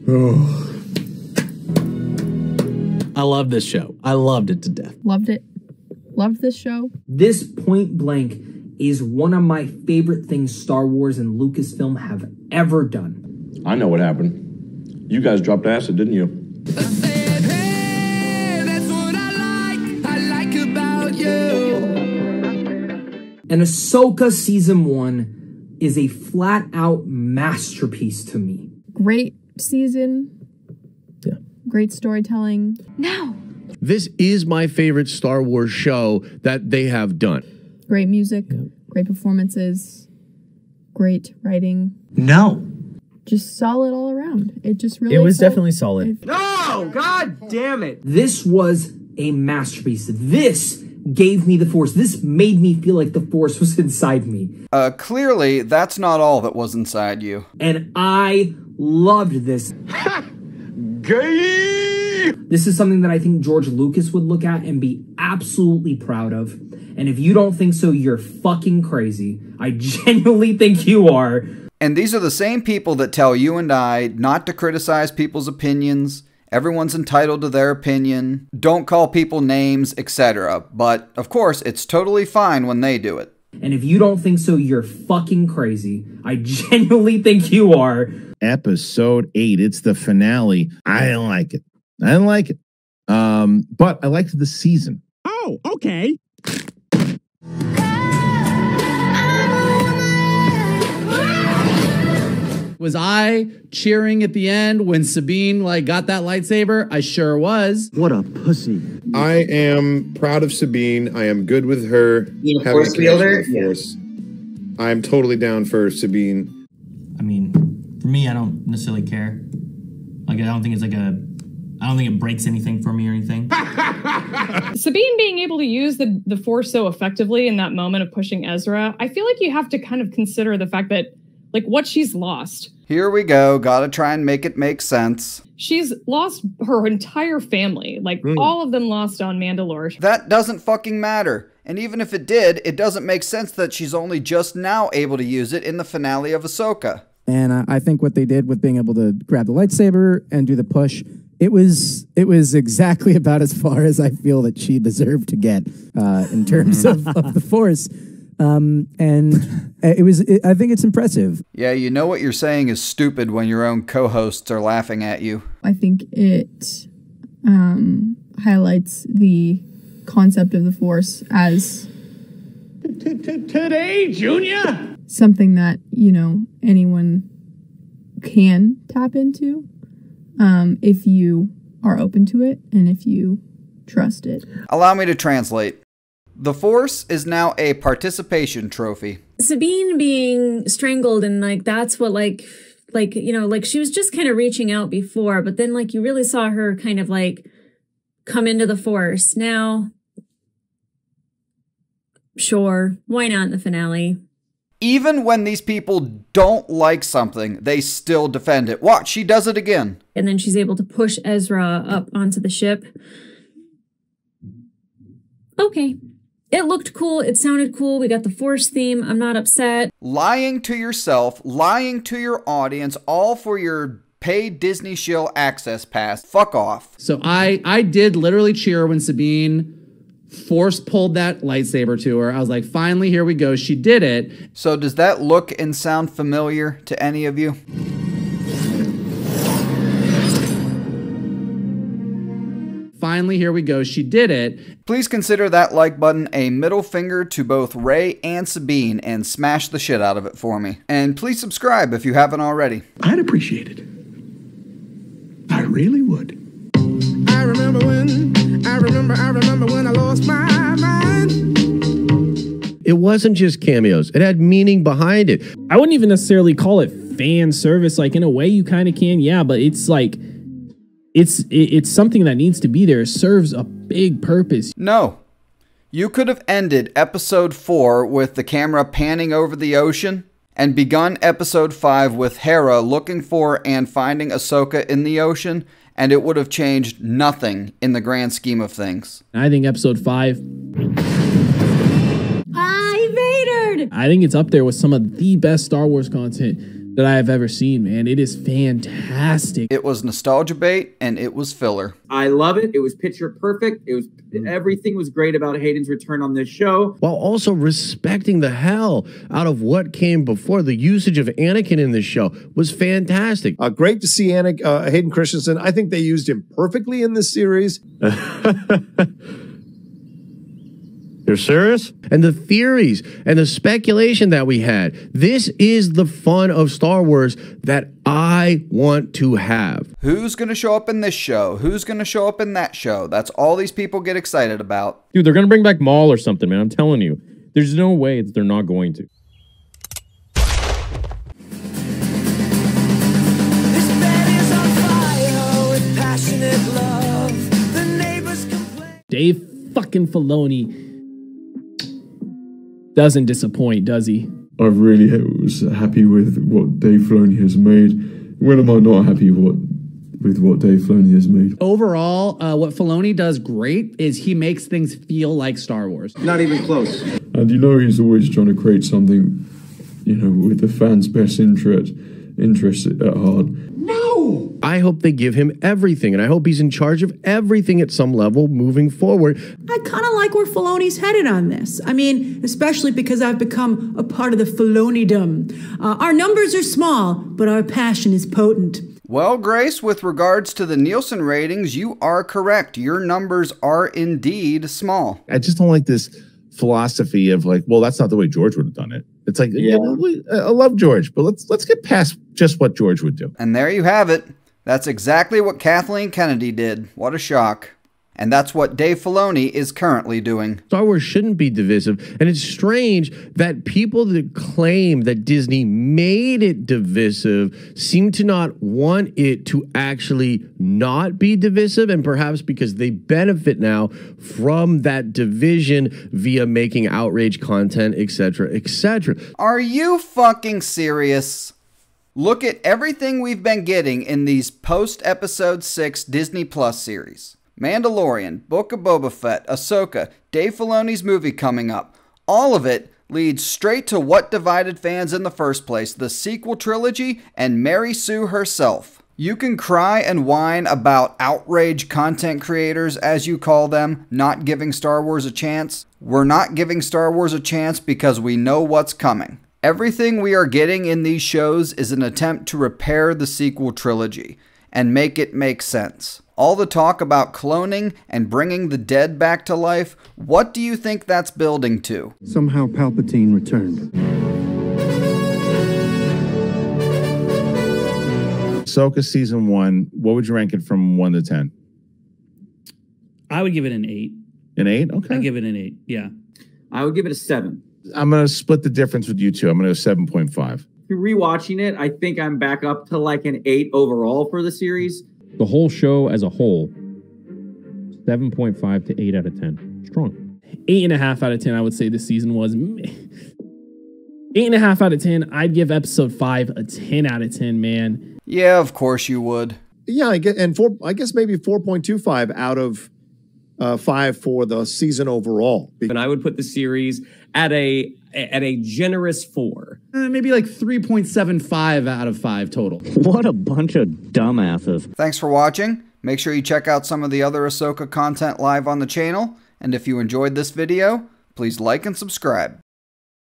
I love this show. I loved it to death. Loved it. Loved this show. This Point Blank is one of my favorite things Star Wars and Lucasfilm have ever done. I know what happened. You guys dropped acid, didn't you? I said, hey, that's what I like about you. And Ahsoka Season 1 is a flat-out masterpiece to me. Great season. Yeah. Great storytelling. No. This is my favorite Star Wars show that they have done. Great music. Great performances. Great writing. No. Just solid all around. It just really... It was definitely solid. No! God damn it! This was a masterpiece. This gave me the Force. This made me feel like the Force was inside me. Clearly, that's not all that was inside you. And I loved this. Gay! This is something that I think George Lucas would look at and be absolutely proud of. And if you don't think so, you're fucking crazy. I genuinely think you are. And these are the same people that tell you and I not to criticize people's opinions. Everyone's entitled to their opinion. Don't call people names, etc. But, of course, it's totally fine when they do it. And if you don't think so, you're fucking crazy. I genuinely think you are. Episode 8. It's the finale. I didn't like it. I didn't like it. But I liked the season. Oh, okay. Was I cheering at the end when Sabine got that lightsaber? I sure was. What a pussy. I am proud of Sabine. I am good with her. Being a Force wielder? Force. I'm totally down for Sabine. I mean, for me, I don't necessarily care. I don't think it's I don't think it breaks anything for me or anything. Sabine being able to use the Force so effectively in that moment of pushing Ezra, I feel like you have to kind of consider the fact that, what she's lost. Here we go. Gotta try and make it make sense. She's lost her entire family. All of them lost on Mandalore. That doesn't fucking matter. And even if it did, it doesn't make sense that she's only just now able to use it in the finale of Ahsoka. And I think what they did with being able to grab the lightsaber and do the push, it was exactly about as far as I feel that she deserved to get in terms of the Force. And I think it's impressive. Yeah, you know what you're saying is stupid when your own co-hosts are laughing at you. I think it highlights the concept of the Force as Today, Junior? Something that, anyone can tap into if you are open to it and if you trust it. Allow me to translate. The Force is now a participation trophy. Sabine being strangled and that's what she was just kind of reaching out before, but then you really saw her kind of come into the Force. Now, sure, why not in the finale? Even when these people don't like something, they still defend it. Watch, she does it again. And then she's able to push Ezra up onto the ship. Okay. It looked cool. It sounded cool. We got the Force theme. I'm not upset. Lying to yourself, lying to your audience, all for your paid Disney Shield access pass. Fuck off. So I did literally cheer when Sabine Force pulled that lightsaber to her. I was like, finally, here we go. She did it. So does that look and sound familiar to any of you? Finally, here we go. She did it. Please consider that like button a middle finger to both Rey and Sabine and smash the shit out of it for me. And please subscribe if you haven't already. I'd appreciate it. I really would. I remember when I lost my mind. It wasn't just cameos. It had meaning behind it. I wouldn't even necessarily call it fan service. In a way you kind of can, yeah, but it's it's something that needs to be there. It serves a big purpose. No. You could have ended episode 4 with the camera panning over the ocean and begun episode 5 with Hera looking for and finding Ahsoka in the ocean, and it would have changed nothing in the grand scheme of things. I think episode 5... Hi, Vader! I think it's up there with some of the best Star Wars content that I have ever seen, man. It is fantastic. It was nostalgia bait and it was filler. I love it. It was picture perfect. It was everything was great about Hayden's return on this show. While also respecting the hell out of what came before. The usage of Anakin in this show was fantastic. Great to see Hayden Christensen. I think they used him perfectly in this series. You're serious? And the theories and the speculation that we had. This is the fun of Star Wars that I want to have. Who's going to show up in this show? Who's going to show up in that show? That's all these people get excited about. Dude, they're going to bring back Maul or something, man. I'm telling you. There's no way that they're not going to. Dave fucking Filoni doesn't disappoint, does he? I really was happy with what Dave Filoni has made. When am I not happy with what Dave Filoni has made? Overall, what Filoni does great is he makes things feel like Star Wars. Not even close. And you know he's always trying to create something, you know, with the fans' best interest at heart. No! I hope they give him everything, and I hope he's in charge of everything at some level moving forward. I kind of like where Filoni's headed on this. I mean, especially because I've become a part of the Filonidom. Our numbers are small, but our passion is potent. Well, Grace, with regards to the Nielsen ratings, you are correct. Your numbers are indeed small. I just don't like this philosophy of like, well, that's not the way George would have done it. It's like, yeah, I love George, but let's get past just what George would do. And there you have it. That's exactly what Kathleen Kennedy did. What a shock. And that's what Dave Filoni is currently doing. Star Wars shouldn't be divisive. And it's strange that people that claim that Disney made it divisive seem to not want it to actually not be divisive. And perhaps because they benefit now from that division via making outrage content, etc., etc. Are you fucking serious? Look at everything we've been getting in these post-Episode 6 Disney Plus series. Mandalorian, Book of Boba Fett, Ahsoka, Dave Filoni's movie coming up. All of it leads straight to what divided fans in the first place, the sequel trilogy and Mary Sue herself. You can cry and whine about outrage content creators, as you call them, not giving Star Wars a chance. We're not giving Star Wars a chance because we know what's coming. Everything we are getting in these shows is an attempt to repair the sequel trilogy and make it make sense. All the talk about cloning and bringing the dead back to life, what do you think that's building to? Somehow Palpatine returned. Ahsoka season 1, what would you rank it from 1 to 10? I would give it an 8. An 8? Okay. I'd give it an 8, yeah. I would give it a 7. I'm going to split the difference with you two. I'm going to go 7.5. Rewatching it, I think I'm back up to like an 8 overall for the series. The whole show as a whole, 7.5 to 8 out of 10. Strong. 8.5 out of 10, I would say this season was. 8.5 out of 10. I'd give episode 5 a 10 out of 10, man. Yeah, of course you would. Yeah, I guess maybe 4.25 out of 5 for the season overall. And I would put the series at a generous 4. Maybe like 3.75 out of 5 total. What a bunch of dumbasses. Thanks for watching. Make sure you check out some of the other Ahsoka content live on the channel. And if you enjoyed this video, please like and subscribe.